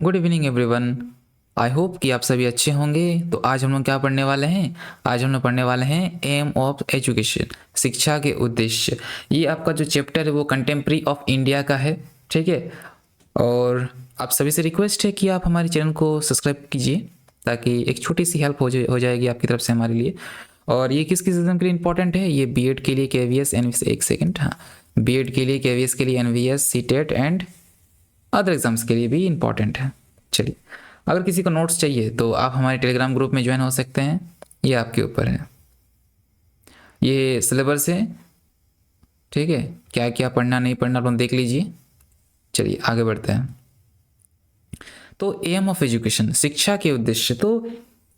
Good evening everyone. I hope कि आप सभी अच्छे होंगे। तो आज हम लोग क्या पढ़ने वाले हैं? आज हम लोग पढ़ने वाले हैं एम ऑफ एजुकेशन, शिक्षा के उद्देश्य। ये आपका जो चैप्टर है वो कंटेम्प्रेरी ऑफ इंडिया का है, ठीक है। और आप सभी से रिक्वेस्ट है कि आप हमारे चैनल को सब्सक्राइब कीजिए ताकि एक छोटी सी हेल्प हो जाएगी आपकी तरफ से हमारे लिए। और ये किस किस एग्जाम के लिए इंपॉर्टेंट है? ये बीएड के लिए केवीएस एनवीएस, एक सेकंड, हाँ, बीएड के लिए केवीएस के लिए NVS CTET and other exams के लिए भी इम्पॉर्टेंट है। चलिए, अगर किसी को नोट्स चाहिए तो आप हमारे टेलीग्राम ग्रुप में ज्वाइन हो सकते हैं, ये आपके ऊपर है। ये सिलेबस है, ठीक है, क्या क्या पढ़ना नहीं पढ़ना आप लोग देख लीजिए। चलिए आगे बढ़ते हैं। तो एम ऑफ एजुकेशन, शिक्षा के उद्देश्य। तो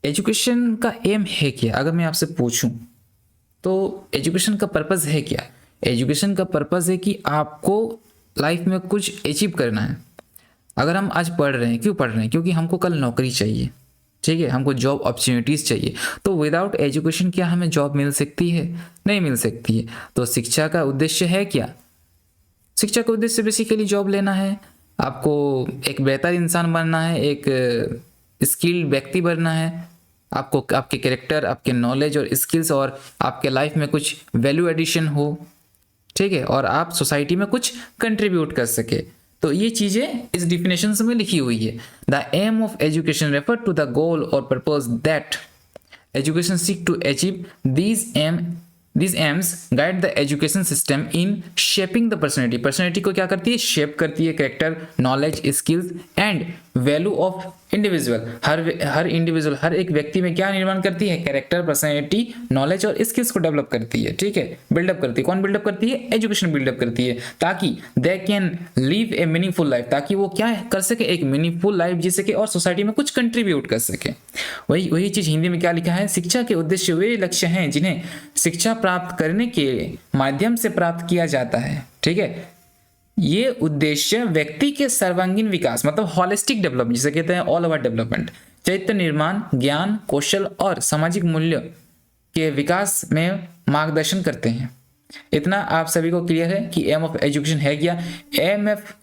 एजुकेशन का एम है क्या? अगर मैं आपसे पूछूं तो एजुकेशन का पर्पज़ है क्या? एजुकेशन का पर्पज़ है कि आपको लाइफ में कुछ अचीव करना है। अगर हम आज पढ़ रहे हैं, क्यों पढ़ रहे हैं? क्योंकि हमको कल नौकरी चाहिए, ठीक है, हमको जॉब अपॉर्चुनिटीज़ चाहिए। तो विदाउट एजुकेशन क्या हमें जॉब मिल सकती है? नहीं मिल सकती है। तो शिक्षा का उद्देश्य है क्या? शिक्षा का उद्देश्य बेसिकली जॉब लेना है, आपको एक बेहतर इंसान बनना है, एक स्किल्ड व्यक्ति बनना है, आपको आपके कैरेक्टर, आपके नॉलेज और स्किल्स और आपके लाइफ में कुछ वैल्यू एडिशन हो, ठीक है, और आप सोसाइटी में कुछ कंट्रीब्यूट कर सके। तो ये चीज़ें इस डिफिनेशन में लिखी हुई है। The aim of education refer to the goal और purpose that education seek to achieve these aims guide the education system in shaping the personality। Personality को क्या करती है? शेप करती है, character, knowledge, skills and value of individual. हर individual, हर एक व्यक्ति में क्या निर्माण करती है? कैरेक्टर, पर्सनैलिटी, नॉलेज और स्किल्स को डेवलप करती है, ठीक है, बिल्डअप करती है। कौन बिल्डअप करती है? एजुकेशन बिल्डअप करती है, ताकि they can live A meaningful life, ताकि वो क्या कर सके? एक मीनिंगफुल लाइफ जी सके और सोसाइटी में कुछ कंट्रीब्यूट कर सके। वही चीज हिंदी में क्या लिखा है? शिक्षा के उद्देश्य वे लक्ष्य हैं जिन्हें शिक्षा प्राप्त करने के माध्यम से प्राप्त किया जाता है, ठीक है। ये उद्देश्य व्यक्ति के सर्वांगीण विकास, मतलब होलिस्टिक डेवलपमेंट जिसे कहते हैं, ऑल ओवर डेवलपमेंट, चैतन्य निर्माण, ज्ञान, कौशल और सामाजिक मूल्य के विकास में मार्गदर्शन करते हैं। इतना आप सभी को क्लियर है कि एम ऑफ एजुकेशन है क्या?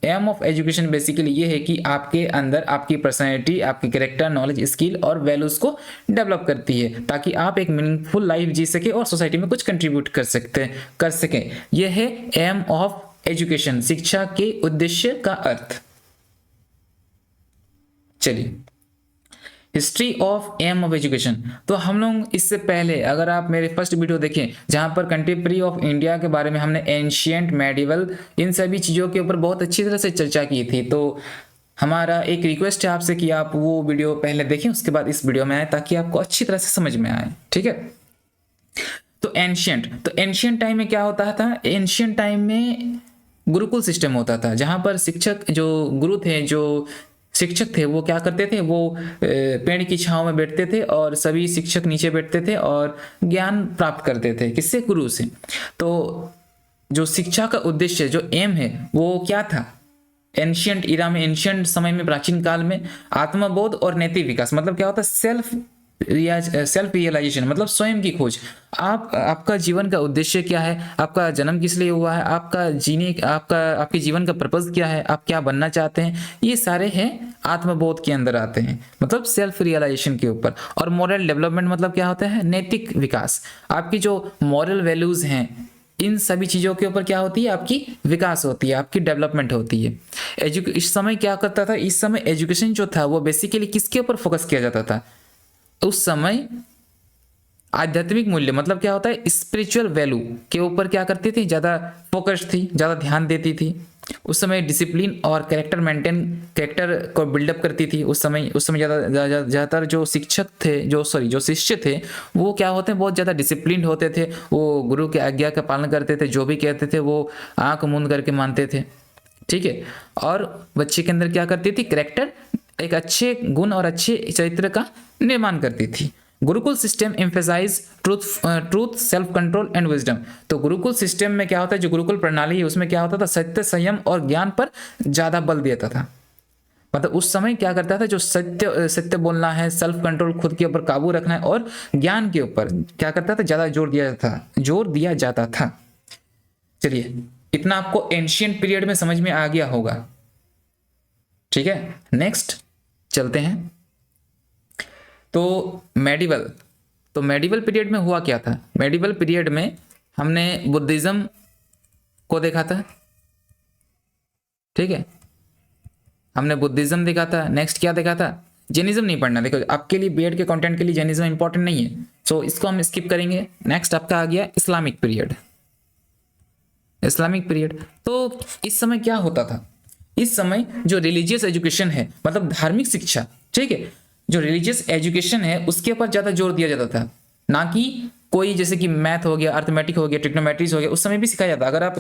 एम ऑफ एजुकेशन बेसिकली ये है कि आपके अंदर आपकी पर्सनैलिटी, आपकी कैरेक्टर, नॉलेज, स्किल और वैल्यूज को डेवलप करती है, ताकि आप एक मीनिंगफुल लाइफ जी सके और सोसाइटी में कुछ कंट्रीब्यूट कर सके। यह है एम ऑफ एजुकेशन, शिक्षा के उद्देश्य का अर्थ। चलिए, history of aim of education. तो हम लोग इससे पहले, अगर आप मेरे फर्स्ट वीडियो देखें जहां पर कंटेम्प्रेरी ऑफ इंडिया के बारे में हमने एंशियंट, मेडिवल, इन सभी चीज़ों के ऊपर बहुत अच्छी तरह से चर्चा की थी। तो हमारा एक रिक्वेस्ट है आपसे कि आप वो वीडियो पहले देखें, उसके बाद इस वीडियो में आए, ताकि आपको अच्छी तरह से समझ में आए, ठीक है। तो एंशियंट टाइम में क्या होता था? एंशियंट टाइम में गुरुकुल सिस्टम होता था, जहां पर शिक्षक, जो गुरु थे, जो शिक्षक थे, वो क्या करते थे? वो पेड़ की छांव में बैठते थे और सभी शिक्षक नीचे बैठते थे और ज्ञान प्राप्त करते थे। किससे? गुरु से। तो जो शिक्षा का उद्देश्य, जो एम है, वो क्या था? एंशियंट इरा में, एंशियंट समय में, प्राचीन काल में आत्मबोध और नैतिक विकास, मतलब क्या होता है? सेल्फ रियलाइजेशन, मतलब स्वयं की खोज। आपका जीवन का उद्देश्य क्या है? आपका जन्म किस लिए हुआ है? आपके जीवन का पर्पज क्या है? आप क्या बनना चाहते हैं? ये सारे हैं आत्मबोध के अंदर आते हैं, मतलब सेल्फ रियलाइजेशन के ऊपर। और मॉरल डेवलपमेंट मतलब क्या होता है? नैतिक विकास। आपकी जो मॉरल वैल्यूज हैं, इन सभी चीज़ों के ऊपर क्या होती है? आपकी विकास होती है, आपकी डेवलपमेंट होती है। इस समय क्या करता था? इस समय एजुकेशन जो था वो बेसिकली किसके ऊपर फोकस किया जाता था? उस समय आध्यात्मिक मूल्य, मतलब क्या होता है? स्पिरिचुअल वैल्यू के ऊपर क्या करती थी? ज़्यादा फोकस थी, ज़्यादा ध्यान देती थी। उस समय डिसिप्लिन और कैरेक्टर को बिल्डअप करती थी। उस समय ज़्यादातर जो शिक्षक थे, जो शिष्य थे, वो क्या होते हैं? बहुत ज़्यादा डिसिप्लिन होते थे। वो गुरु के आज्ञा का पालन करते थे, जो भी कहते थे वो आंख मूंद करके मानते थे, ठीक है। और बच्चे के अंदर क्या करती थी? कैरेक्टर, एक अच्छे गुण और अच्छे चरित्र का निर्माण करती थी। Gurukul system emphasise truth, self control and wisdom. तो गुरुकुल सिस्टम में क्या होता है? जो गुरुकुल प्रणाली है उसमें क्या होता था? सत्य, संयम और ज्ञान पर ज्यादा बल देता था। मतलब उस समय क्या करता था? जो सत्य बोलना है, सेल्फ कंट्रोल, खुद के ऊपर काबू रखना है, और ज्ञान के ऊपर क्या करता था? ज्यादा जोर दिया जाता था। चलिए, इतना आपको एंशियंट पीरियड में समझ में आ गया होगा, ठीक है। नेक्स्ट, चलते हैं। तो मेडिवल पीरियड में हुआ क्या था? मेडिवल पीरियड में हमने बुद्धिज्म को देखा था, ठीक है, हमने बुद्धिज्म देखा था। नेक्स्ट क्या देखा था? जैनिज्म नहीं पढ़ना, देखो आपके लिए बीएड के कंटेंट के लिए जैनिज्म इंपॉर्टेंट नहीं है, सो इसको हम स्किप करेंगे। नेक्स्ट आपका आ गया इस्लामिक पीरियड। इस्लामिक पीरियड, तो इस समय क्या होता था? इस समय जो रिलीजियस एजुकेशन है, मतलब धार्मिक शिक्षा, ठीक है, जो रिलीजियस एजुकेशन है उसके ऊपर ज़्यादा जोर दिया जाता था, ना कि कोई जैसे कि मैथ हो गया, अर्थमेटिक हो गया, ट्रिग्नोमेट्रीज हो गया, उस समय भी सिखाया जाता। अगर आप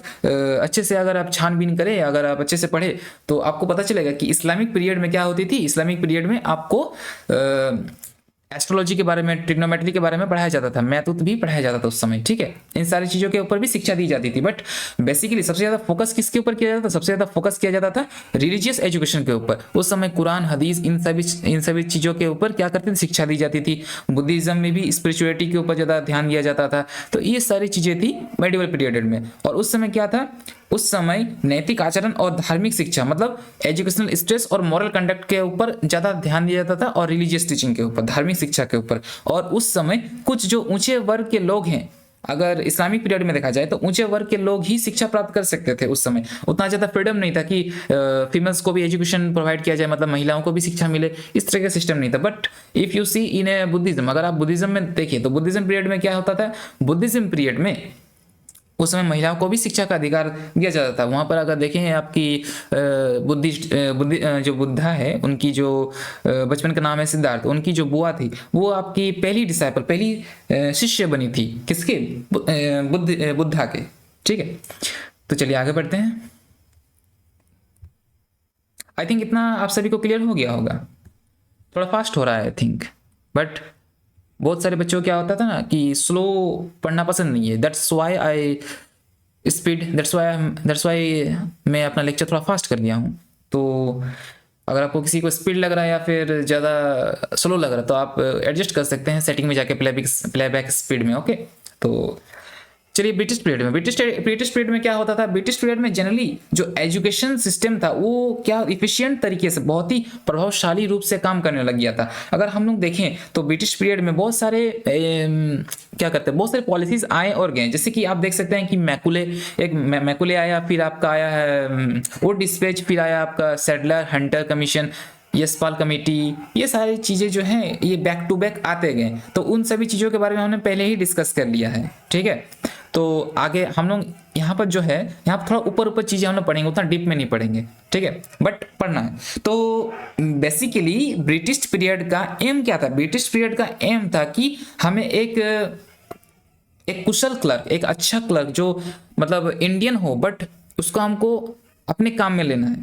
अच्छे से अगर आप छानबीन करें, अगर आप अच्छे से पढ़े तो आपको पता चलेगा कि इस्लामिक पीरियड में क्या होती थी। इस्लामिक पीरियड में आपको एस्ट्रोलॉजी के बारे में, ट्रिग्नोमेट्री के बारे में पढ़ाया जाता था, मैथ भी पढ़ाया जाता था उस समय, ठीक है। इन सारी चीज़ों के ऊपर भी शिक्षा दी जाती थी, बट बेसिकली सबसे ज़्यादा फोकस किसके ऊपर किया जाता था? सबसे ज़्यादा फोकस किया जाता था रिलीजियस एजुकेशन के ऊपर। उस समय कुरान, हदीस, इन सभी चीज़ों के ऊपर क्या करते थे? शिक्षा दी जाती थी। बुद्धिज्म में भी स्पिरिचुअलिटी के ऊपर ज़्यादा ध्यान दिया जाता था। तो ये सारी चीज़ें थी मेडिवल पीरियड में। और उस समय क्या था? उस समय नैतिक आचरण और धार्मिक शिक्षा, मतलब एजुकेशनल स्ट्रेस और मॉरल कंडक्ट के ऊपर ज़्यादा ध्यान दिया जाता था, और रिलीजियस टीचिंग के ऊपर, धार्मिक शिक्षा के ऊपर। और उस समय कुछ जो ऊंचे वर्ग के लोग हैं, अगर इस्लामिक पीरियड में देखा जाए तो ऊंचे वर्ग के लोग ही शिक्षा प्राप्त कर सकते थे। उस समय उतना ज़्यादा फ्रीडम नहीं था कि फीमेल्स को भी एजुकेशन प्रोवाइड किया जाए, मतलब महिलाओं को भी शिक्षा मिले, इस तरह का सिस्टम नहीं था। But if you see in a Buddhism, अगर आप बुद्धिज्म में देखिए तो बुद्धिज्म पीरियड में क्या होता था? बुद्धिज्म पीरियड में उस समय महिलाओं को भी शिक्षा का अधिकार दिया जाता था। वहाँ पर अगर देखें आपकी जो बुद्धा है, उनकी जो बचपन का नाम है सिद्धार्थ, उनकी जो बुआ थी वो आपकी पहली डिसाइपल, पहली शिष्य बनी थी, किसके? बुद्धा के, ठीक है। तो चलिए आगे बढ़ते हैं। आई थिंक इतना आप सभी को क्लियर हो गया होगा। थोड़ा फास्ट हो रहा है आई थिंक, बट बहुत सारे बच्चों को क्या होता था ना कि स्लो पढ़ना पसंद नहीं है। दैट्स वाई मैं अपना लेक्चर थोड़ा फास्ट कर दिया हूँ। तो अगर आपको किसी को स्पीड लग रहा है या फिर ज़्यादा स्लो लग रहा है तो आप एडजस्ट कर सकते हैं सेटिंग में जाके, प्लेबैक स्पीड में, ओके। तो चलिए ब्रिटिश पीरियड में क्या होता था? ब्रिटिश पीरियड में जनरली जो एजुकेशन सिस्टम था वो क्या इफिशिएंट तरीके से, बहुत ही प्रभावशाली रूप से काम करने लग गया था। अगर हम लोग देखें तो ब्रिटिश पीरियड में बहुत सारे क्या करते हैं, बहुत सारे पॉलिसीज आए और गए। जैसे कि आप देख सकते हैं कि मैकुले आया, फिर आपका आया है वुड डिस्पैच, फिर आया आपका Sadler Hunter commission, Yashpal committee, ये सारी चीज़ें जो हैं ये बैक टू बैक आते गए। तो उन सभी चीज़ों के बारे में हमने पहले ही डिस्कस कर लिया है, ठीक है। तो आगे हम लोग यहाँ पर जो है, यहाँ पर थोड़ा ऊपर चीज़ें हम लोग पढ़ेंगे, उतना डीप में नहीं पढ़ेंगे, ठीक है, बट पढ़ना है। तो बेसिकली ब्रिटिश पीरियड का एम क्या था? ब्रिटिश पीरियड का एम था कि हमें एक कुशल क्लर्क, एक अच्छा क्लर्क जो मतलब इंडियन हो, बट उसको हमको अपने काम में लेना है,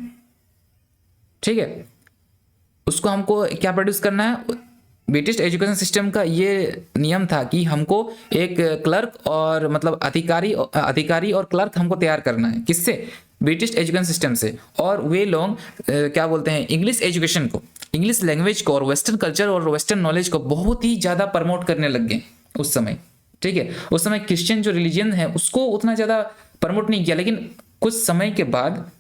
ठीक है। उसको हमको क्या प्रोड्यूस करना है? ब्रिटिश एजुकेशन सिस्टम का ये नियम था कि हमको एक क्लर्क और मतलब अधिकारी और क्लर्क हमको तैयार करना है। किससे? ब्रिटिश एजुकेशन सिस्टम से। और वे लोग क्या बोलते हैं, इंग्लिश एजुकेशन को, इंग्लिश लैंग्वेज को और वेस्टर्न कल्चर और वेस्टर्न नॉलेज को बहुत ही ज़्यादा प्रमोट करने लग गए उस समय, ठीक है। उस समय क्रिश्चियन जो रिलीजन है उसको उतना ज़्यादा प्रमोट नहीं किया, लेकिन कुछ समय के बाद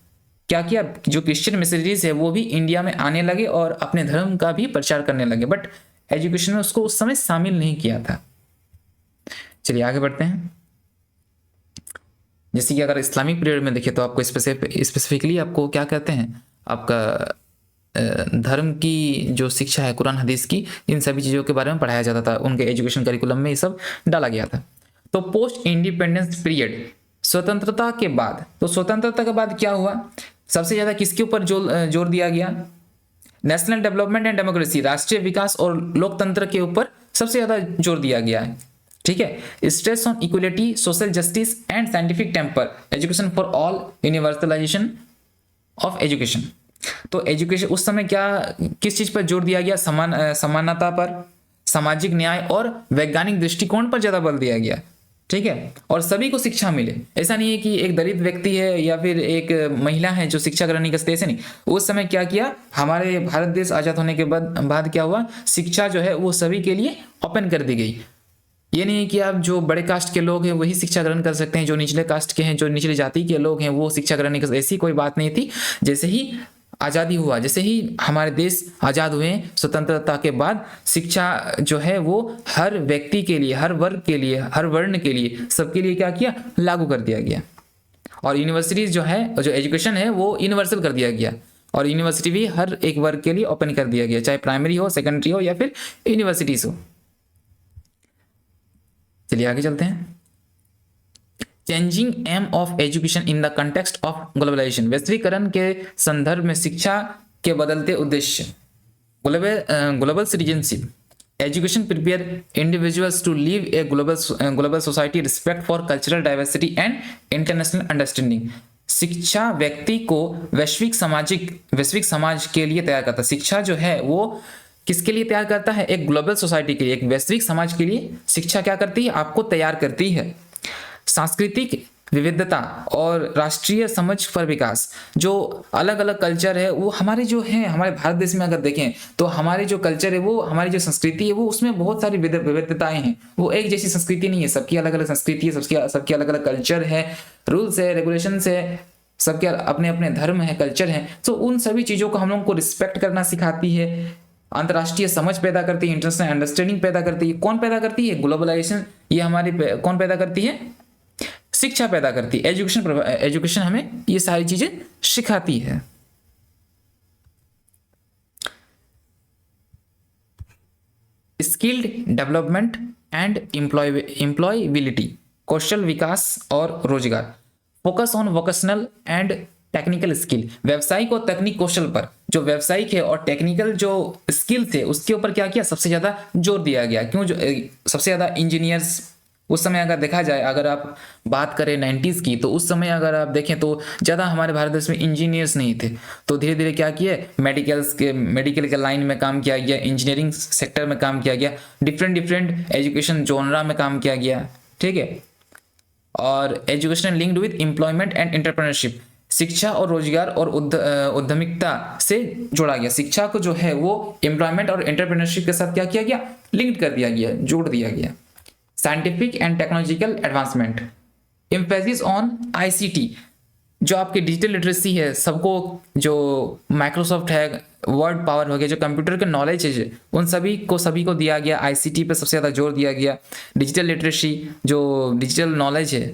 क्या किया, जो क्रिश्चियन मिशनरीज है वो भी इंडिया में आने लगे और अपने धर्म का भी प्रचार करने लगे, बट एजुकेशन में उसको उस समय शामिल नहीं किया था। चलिए आगे बढ़ते हैं। जैसे कि अगर इस्लामिक पीरियड में देखें तो आपको स्पेसिफिकली आपको क्या कहते हैं, आपका धर्म की जो शिक्षा है, कुरान हदीस की, इन सभी चीज़ों के बारे में पढ़ाया जाता था। उनके एजुकेशन करिकुलम में ये सब डाला गया था। तो पोस्ट इंडिपेंडेंस पीरियड, स्वतंत्रता के बाद, तो स्वतंत्रता के बाद क्या हुआ? सबसे ज़्यादा किसके ऊपर जोर दिया गया? नेशनल डेवलपमेंट एंड डेमोक्रेसी, राष्ट्रीय विकास और लोकतंत्र के ऊपर सबसे ज़्यादा जोर दिया गया है, ठीक है। Stress on equality, social justice and scientific temper, education for all, universalisation of education. तो एजुकेशन उस समय क्या, किस चीज़ पर जोर दिया गया? समानता पर, सामाजिक न्याय और वैज्ञानिक दृष्टिकोण पर ज़्यादा बल दिया गया, ठीक है। और सभी को शिक्षा मिले। ऐसा नहीं है कि एक दलित व्यक्ति है या फिर एक महिला है जो शिक्षा ग्रहण नहीं कर सकते, ऐसे नहीं। उस समय क्या किया, हमारे भारत देश आज़ाद होने के बाद क्या हुआ, शिक्षा जो है वो सभी के लिए ओपन कर दी गई। ये नहीं है कि आप जो बड़े कास्ट के लोग हैं वही शिक्षा ग्रहण कर सकते हैं, जो निचले कास्ट के हैं, जो निचले जाति के लोग हैं वो शिक्षा ग्रहण नहीं कर सकते, ऐसी कोई बात नहीं थी। जैसे ही आज़ादी हुआ, जैसे ही हमारे देश आज़ाद हुए स्वतंत्रता के बाद, शिक्षा जो है वो हर व्यक्ति के लिए, हर वर्ग के लिए, हर वर्ण के लिए, सबके लिए क्या किया, लागू कर दिया गया। और यूनिवर्सिटीज़ जो है, जो एजुकेशन है वो यूनिवर्सल कर दिया गया, और यूनिवर्सिटी भी हर एक वर्ग के लिए ओपन कर दिया गया, चाहे प्राइमरी हो, सेकेंडरी हो, या फिर यूनिवर्सिटीज़ हो। चलिए आगे चलते हैं। Changing aim of education in the context of globalisation, वैश्वीकरण के संदर्भ में शिक्षा के बदलते उद्देश्य। Global citizenship, education prepare individuals to live a global society, respect for cultural diversity and international understanding. शिक्षा व्यक्ति को वैश्विक समाज के लिए तैयार करता है। शिक्षा जो है वो किसके लिए तैयार करता है, एक ग्लोबल सोसाइटी के लिए, एक वैश्विक समाज के लिए शिक्षा क्या करती है, आपको तैयार करती है। सांस्कृतिक विविधता और राष्ट्रीय समझ पर विकास, जो अलग अलग कल्चर है वो हमारे जो है, हमारे भारत देश में अगर देखें तो हमारे जो कल्चर है वो, हमारी जो संस्कृति है वो, उसमें बहुत सारी विविधताएं हैं। वो एक जैसी संस्कृति नहीं है, सबकी अलग अलग संस्कृति है, सबकी अलग अलग कल्चर है, रूल्स है, रेगुलेशंस है, सबके अपने अपने धर्म है, कल्चर है। तो उन सभी चीज़ों को हम लोगों को रिस्पेक्ट करना सिखाती है, अंतर्राष्ट्रीय समझ पैदा करती है, इंटरनेशनल अंडरस्टैंडिंग पैदा करती है। कौन पैदा करती है, ग्लोबलाइजेशन, ये हमारी कौन पैदा करती है, शिक्षा पैदा करती है। एजुकेशन हमें ये सारी चीजें सिखाती है। स्किल्ड डेवलपमेंट एंड एम्प्लॉयबिलिटी, कौशल विकास और रोजगार। Focus on vocational and technical skill, व्यावसायिक और तकनीक कौशल पर, जो व्यावसायिक है और टेक्निकल जो स्किल थे उसके ऊपर क्या किया, सबसे ज्यादा जोर दिया गया। क्यों, जो सबसे ज्यादा इंजीनियर्स उस समय अगर देखा जाए, अगर आप बात करें 90s की, तो उस समय अगर आप देखें तो ज़्यादा हमारे भारत देश में इंजीनियर्स नहीं थे। तो धीरे धीरे क्या किए, मेडिकल के लाइन में काम किया गया, इंजीनियरिंग सेक्टर में काम किया गया, डिफरेंट एजुकेशन जोनरा में काम किया गया, ठीक है। और education linked with employment and entrepreneurship, शिक्षा और रोजगार और उद्यमिता से जोड़ा गया। शिक्षा को जो है वो एम्प्लॉयमेंट और एंटरप्रेन्योरशिप के साथ क्या किया गया, लिंक्ड कर दिया गया, जोड़ दिया गया। Scientific and technological advancement, emphasis on ICT, जो आपकी डिजिटल लिटरेसी है, सबको जो माइक्रोसॉफ्ट है, वर्ड पावर हो गया, जो कंप्यूटर के नॉलेज है, उन सभी को दिया गया। आईसीटी पे सबसे ज़्यादा जोर दिया गया। डिजिटल लिटरेसी, जो डिजिटल नॉलेज है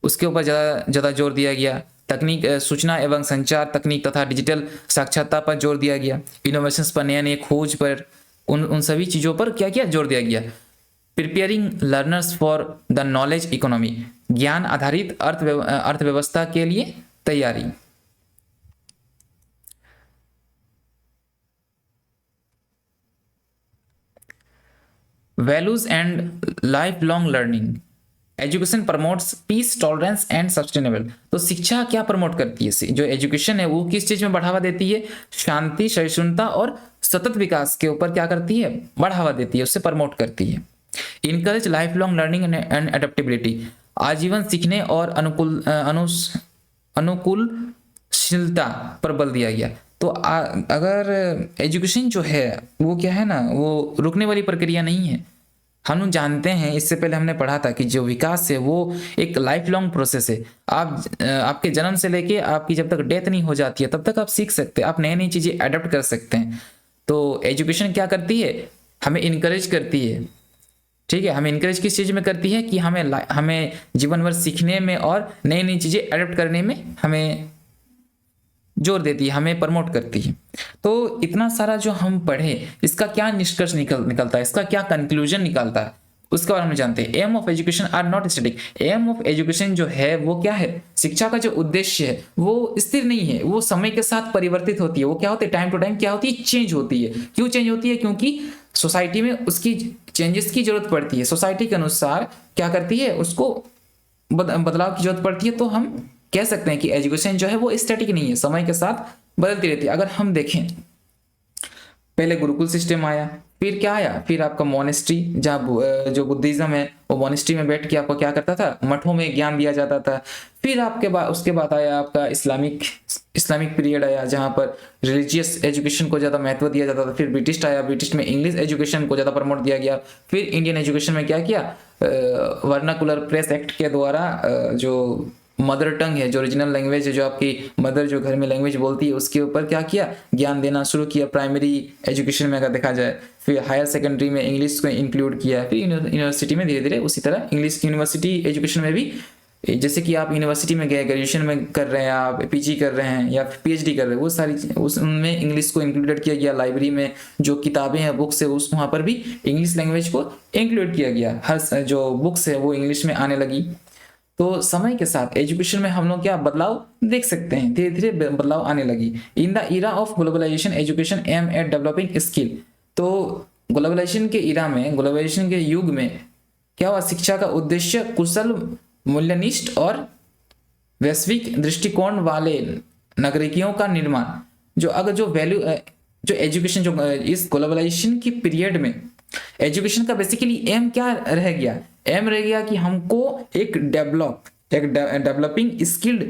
उसके ऊपर ज़्यादा जोर दिया गया। तकनीक, सूचना एवं संचार तकनीक तथा डिजिटल साक्षरता पर जोर दिया गया। इनोवेशंस पर, नए खोज पर, उन सभी चीज़ों पर क्या किया, जोर दिया गया। Preparing learners for the knowledge economy, ज्ञान आधारित अर्थव्यवस्था के लिए तैयारी। Values and life long learning, education promotes peace, tolerance and sustainable. तो शिक्षा क्या प्रमोट करती है, जो एजुकेशन है वो किस चीज में बढ़ावा देती है, शांति, सहिष्णुता और सतत विकास के ऊपर क्या करती है, बढ़ावा देती है, उससे प्रमोट करती है। Encourage life long learning and adaptability, आजीवन सीखने और अनुकूलशीलता पर बल दिया गया। तो अगर एजुकेशन जो है वो क्या है ना, वो रुकने वाली प्रक्रिया नहीं है। हम जानते हैं, इससे पहले हमने पढ़ा था कि जो विकास है वो एक लाइफ लॉन्ग प्रोसेस है। आपके जन्म से लेके आपकी जब तक डेथ नहीं हो जाती है तब तक आप सीख सकते हैं, आप नई नई चीज़ें अडॉप्ट कर सकते हैं। तो एजुकेशन क्या करती है, हमें इनकरेज करती है, ठीक है। हमें इनकरेज किस चीज़ में करती है कि हमें जीवन भर सीखने में और नई नई चीज़ें अडॉप्ट करने में हमें जोर देती है, हमें प्रमोट करती है। तो इतना सारा जो हम पढ़े, इसका क्या निष्कर्ष निकलता है, इसका क्या कंक्लूजन निकलता है, उसके बारे में जानते हैं। Aim of education are not static, aim of education जो है वो क्या है, शिक्षा का जो उद्देश्य है वो स्थिर नहीं है, वो समय के साथ परिवर्तित होती है। वो क्या होती है, टाइम टू टाइम क्या होती है, चेंज होती है। क्यों चेंज होती है, क्योंकि सोसाइटी में उसकी चेंजेस की जरूरत पड़ती है। सोसाइटी के अनुसार क्या करती है, उसको बदलाव की जरूरत पड़ती है। तो हम कह सकते हैं कि एजुकेशन जो है वो स्टैटिक नहीं है, समय के साथ बदलती रहती है। अगर हम देखें, पहले गुरुकुल सिस्टम आया, फिर क्या आया, फिर आपका मोनेस्ट्री, जहाँ जो बुद्धिज्म है वो मोनेस्ट्री में बैठ के आपको क्या करता था, मठों में ज्ञान दिया जाता था। फिर उसके बाद आया आपका इस्लामिक पीरियड आया, जहाँ पर रिलीजियस एजुकेशन को ज़्यादा महत्व दिया जाता था। फिर ब्रिटिश आया, ब्रिटिश में इंग्लिश एजुकेशन को ज़्यादा प्रमोट दिया गया। फिर इंडियन एजुकेशन में क्या किया, वर्नाकुलर प्रेस एक्ट के द्वारा जो मदर टंग है, जो ओरिजिनल लैंग्वेज है, जो आपकी मदर जो घर में लैंग्वेज बोलती है, उसके ऊपर क्या किया, ज्ञान देना शुरू किया प्राइमरी एजुकेशन में अगर देखा जाए। फिर हायर सेकेंडरी में इंग्लिश को इंक्लूड किया, फिर यूनिवर्सिटी में धीरे धीरे उसी तरह इंग्लिश यूनिवर्सिटी एजुकेशन में भी, जैसे कि आप यूनिवर्सिटी में गए, ग्रेजुएशन में कर रहे हैं, आप पीजी कर रहे हैं या पीएचडी कर रहे हैं, वो सारी उसमें इंग्लिश को इंक्लूडेड किया गया। लाइब्रेरी में जो किताबें हैं, बुक्स है, उस वहाँ पर भी इंग्लिश लैंग्वेज को इंक्लूड किया गया। हर जो बुक्स है वो इंग्लिश में आने लगी। तो समय के साथ एजुकेशन में हम लोग क्या बदलाव देख सकते हैं, धीरे धीरे बदलाव आने लगी। In the era of globalisation education aim at developing skill. तो ग्लोबलाइजेशन के इरा में, ग्लोबलाइजेशन के युग में क्या हुआ, शिक्षा का उद्देश्य कुशल, मूल्यनिष्ठ और वैश्विक दृष्टिकोण वाले नागरिकों का निर्माण। जो अगर जो वैल्यू जो एजुकेशन, जो इस ग्लोबलाइजेशन की पीरियड में एजुकेशन का बेसिकली एम क्या रह गया, एम रह गया कि हमको एक डेवलपिंग स्किल्ड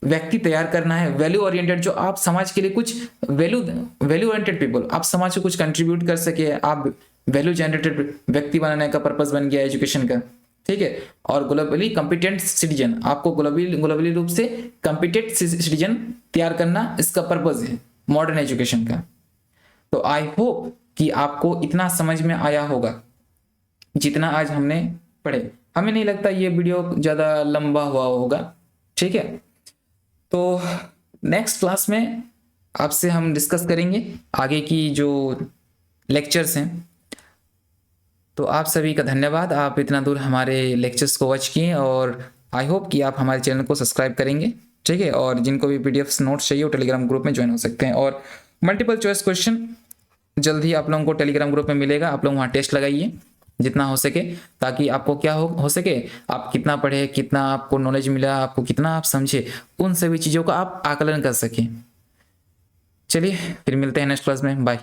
व्यक्ति तैयार करना है, वैल्यू ओरिएंटेड, जो आप समाज के लिए कुछ वैल्यू ओरिएंटेड पीपल, आप समाज को कुछ कंट्रीब्यूट कर सके, आप वैल्यू जनरेटेड व्यक्ति बनाने का पर्पस बन गया एजुकेशन का, ठीक है। और ग्लोबली कॉम्पिटेंट सिटीजन, आपको ग्लोबली रूप से कॉम्पिटेंट सिटीजन तैयार करना इसका पर्पस है मॉडर्न एजुकेशन का। तो आई होप कि आपको इतना समझ में आया होगा जितना आज हमने पढ़े। हमें नहीं लगता ये वीडियो ज़्यादा लंबा हुआ होगा, ठीक है। तो नेक्स्ट क्लास में आपसे हम डिस्कस करेंगे आगे की जो लेक्चर्स हैं। तो आप सभी का धन्यवाद, आप इतना दूर हमारे लेक्चर्स को वॉच किए, और आई होप कि आप हमारे चैनल को सब्सक्राइब करेंगे, ठीक है। और जिनको भी पीडीएफ नोट्स चाहिए वो टेलीग्राम ग्रुप में ज्वाइन हो सकते हैं। और मल्टीपल चॉइस क्वेश्चन जल्द ही आप लोगों को टेलीग्राम ग्रुप में मिलेगा, आप लोग वहाँ टेस्ट लगाइए जितना हो सके, ताकि आपको क्या हो सके, आप कितना पढ़े, कितना आपको नॉलेज मिला, आपको कितना आप समझे, उन सभी चीज़ों का आप आकलन कर सकें। चलिए फिर मिलते हैं नेक्स्ट क्लास में, बाय।